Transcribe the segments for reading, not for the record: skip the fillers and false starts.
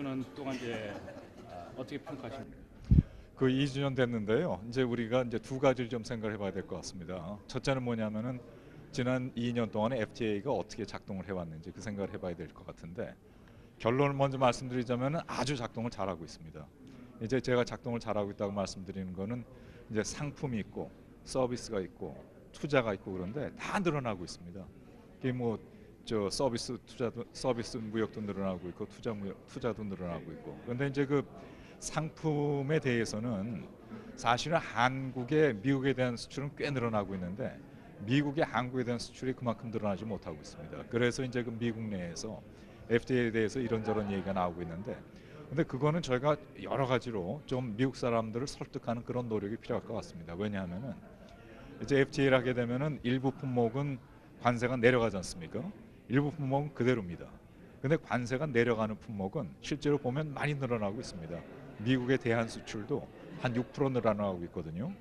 2주년 동안 이제 어떻게 평가하십니까? 그 2주년 됐는데요. 이제 우리가 이제 두 가지를 좀 생각해 봐야 될 것 같습니다. 첫째는 뭐냐면은 지난 2년 동안에 FTA가 어떻게 작동을 해왔는지 그 생각을 해봐야 될 것 같은데 결론을 먼저 말씀드리자면은 아주 작동을 잘하고 있습니다. 이제 제가 작동을 잘하고 있다고 말씀드리는 거는 이제 상품이 있고 서비스가 있고 투자가 있고 그런데 다 늘어나고 있습니다. 이게 뭐 저 서비스 무역도 늘어나고 있고 투자도 늘어나고 있고 그런데 이제 그 상품에 대해서는 사실은 한국의 미국에 대한 수출은 꽤 늘어나고 있는데 미국의 한국에 대한 수출이 그만큼 늘어나지 못하고 있습니다. 그래서 이제 그 미국 내에서 FTA에 대해서 이런저런 얘기가 나오고 있는데 근데 그거는 저희가 여러 가지로 좀 미국 사람들을 설득하는 그런 노력이 필요할 것 같습니다. 왜냐하면은 이제 FTA를 하게 되면은 일부 품목은 관세가 내려가지 않습니까? 일부 품목은 그대로입니다. 근데 관세가 내려가는 품목은 실제로 보면 많이 늘어나고 있습니다. 미국의 대한 수출도 한 6% 늘어나고 있거든요.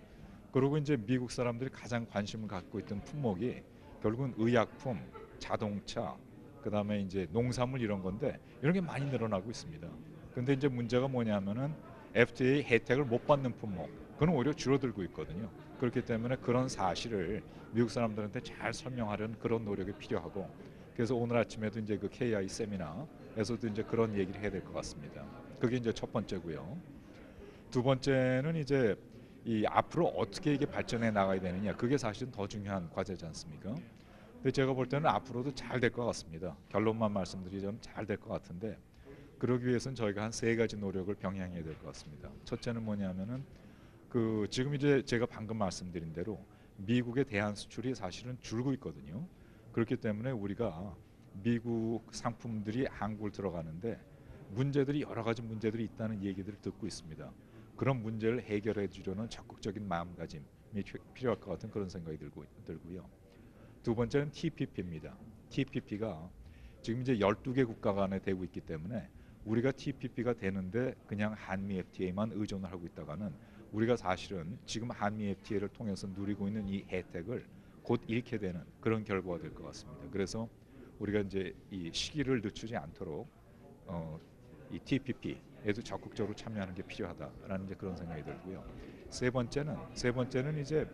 그리고 이제 미국 사람들이 가장 관심을 갖고 있던 품목이 결국은 의약품, 자동차, 그다음에 이제 농산물 이런 건데 이런 게 많이 늘어나고 있습니다. 근데 이제 문제가 뭐냐면은 FTA 혜택을 못 받는 품목, 그건 오히려 줄어들고 있거든요. 그렇기 때문에 그런 사실을 미국 사람들한테 잘 설명하려는 그런 노력이 필요하고 그래서 오늘 아침에도 이제 그 KI 세미나에서도 이제 그런 얘기를 해야 될 것 같습니다. 그게 이제 첫 번째고요. 두 번째는 이제 이 앞으로 어떻게 이게 발전해 나가야 되느냐 그게 사실은 더 중요한 과제지 않습니까? 근데 제가 볼 때는 앞으로도 잘 될 것 같습니다. 결론만 말씀드리자면 잘 될 것 같은데 그러기 위해서는 저희가 한 세 가지 노력을 병행해야 될 것 같습니다. 첫째는 뭐냐면은 그 지금 이제 제가 방금 말씀드린 대로 미국의 대한 수출이 사실은 줄고 있거든요. 그렇기 때문에 우리가 미국 상품들이 한국을 들어가는데 문제들이 여러 가지 문제들이 있다는 얘기들을 듣고 있습니다. 그런 문제를 해결해 주려는 적극적인 마음가짐이 필요할 것 같은 그런 생각이 들고요. 두 번째는 TPP입니다. TPP가 지금 이제 12개 국가 간에 되고 있기 때문에 우리가 TPP가 되는데 그냥 한미 FTA만 의존을 하고 있다가는 우리가 사실은 지금 한미 FTA를 통해서 누리고 있는 이 혜택을 곧 잃게 되는 그런 결과가 될 것 같습니다. 그래서 우리가 이제 이 시기를 늦추지 않도록 이 TPP에도 적극적으로 참여하는 게 필요하다라는 이제 그런 생각이 들고요. 세 번째는 이제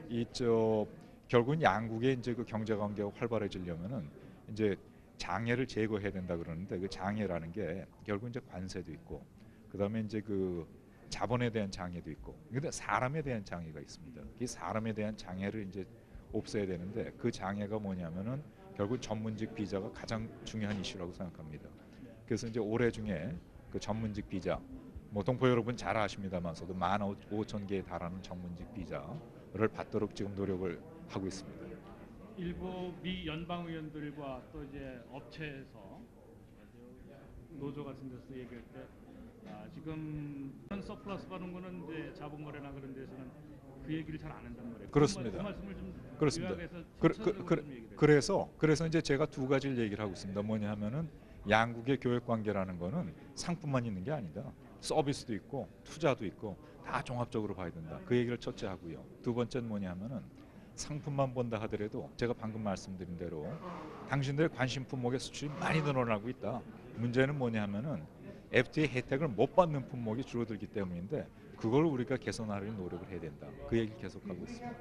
이저 결국은 양국의 이제 그 경제 관계가 활발해지려면은 이제 장애를 제거해야 된다 그러는데 그 장애라는 게 결국 이제 관세도 있고 그다음에 이제 그 자본에 대한 장애도 있고 근데 사람에 대한 장애가 있습니다. 이 사람에 대한 장애를 이제 없애야 되는데 그 장애가 뭐냐면은 결국 전문직 비자가 가장 중요한 이슈라고 생각합니다. 그래서 이제 올해 중에 그 전문직 비자 뭐 동포 여러분 잘 아십니다만서도 15,000개에 달하는 전문직 비자를 받도록 지금 노력을 하고 있습니다. 일부 미 연방 의원들과 또 이제 업체에서 노조 같은 데서 얘기할 때 지금 서플러스 받는 거는 이제 자본거래나 그런 데서는 그 얘기를 잘 안 한단 말이에요. 그렇습니다. 그 말씀을 좀 그렇습니다. 요약해서 구체적으로 좀 얘기를 그래서 이제 제가 두 가지를 얘기를 하고 있습니다. 뭐냐면은 양국의 교역 관계라는 거는 상품만 있는 게 아니다. 서비스도 있고 투자도 있고 다 종합적으로 봐야 된다. 그 얘기를 첫째 하고요. 두 번째는 뭐냐면은 상품만 본다 하더라도 제가 방금 말씀드린 대로 당신들의 관심 품목의 수출이 많이 늘어나고 있다. 문제는 뭐냐면은 FTA 혜택을 못 받는 품목이 줄어들기 때문인데 그걸 우리가 개선하려는 노력을 해야 된다. 그 얘기를 계속하고 있습니다.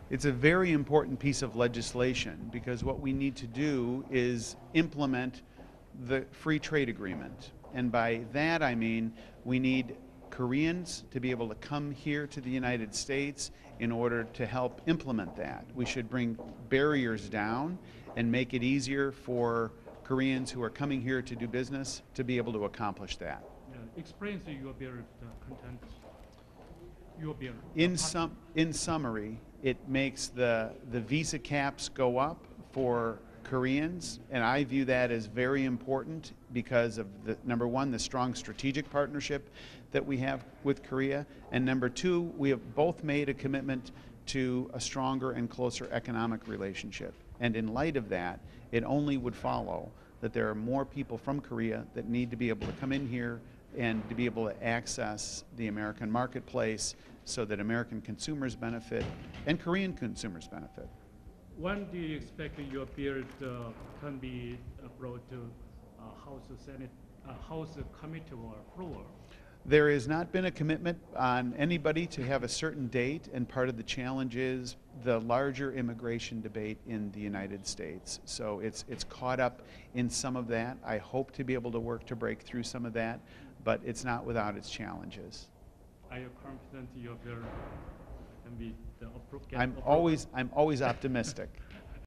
It's a very important piece of legislation because what we need to do is implement the free trade agreement. And by that I mean we need Koreans to be able to come here to the United States in order to help implement that. We should bring barriers down and make it easier for Koreans who are coming here to do business to be able to accomplish that. explain your bill content. Your bill. In summary, it makes the visa caps go up for Koreans, and I view that as very important because of the number one, the strong strategic partnership that we have with Korea, and number two, we have both made a commitment to a stronger and closer economic relationship. And in light of that, it only would follow that there are more people from Korea that need to be able to come in here and to be able to access the American marketplace so that American consumers benefit and Korean consumers benefit. When do you expect your bill can be brought to House Senate House committee or floor. There has not been a commitment on anybody to have a certain date, and part of the challenge is the larger immigration debate in the United States. So it's caught up in some of that. I hope to be able to work to break through some of that, but it's not without its challenges. Are you confident your bill can be the I'm always optimistic.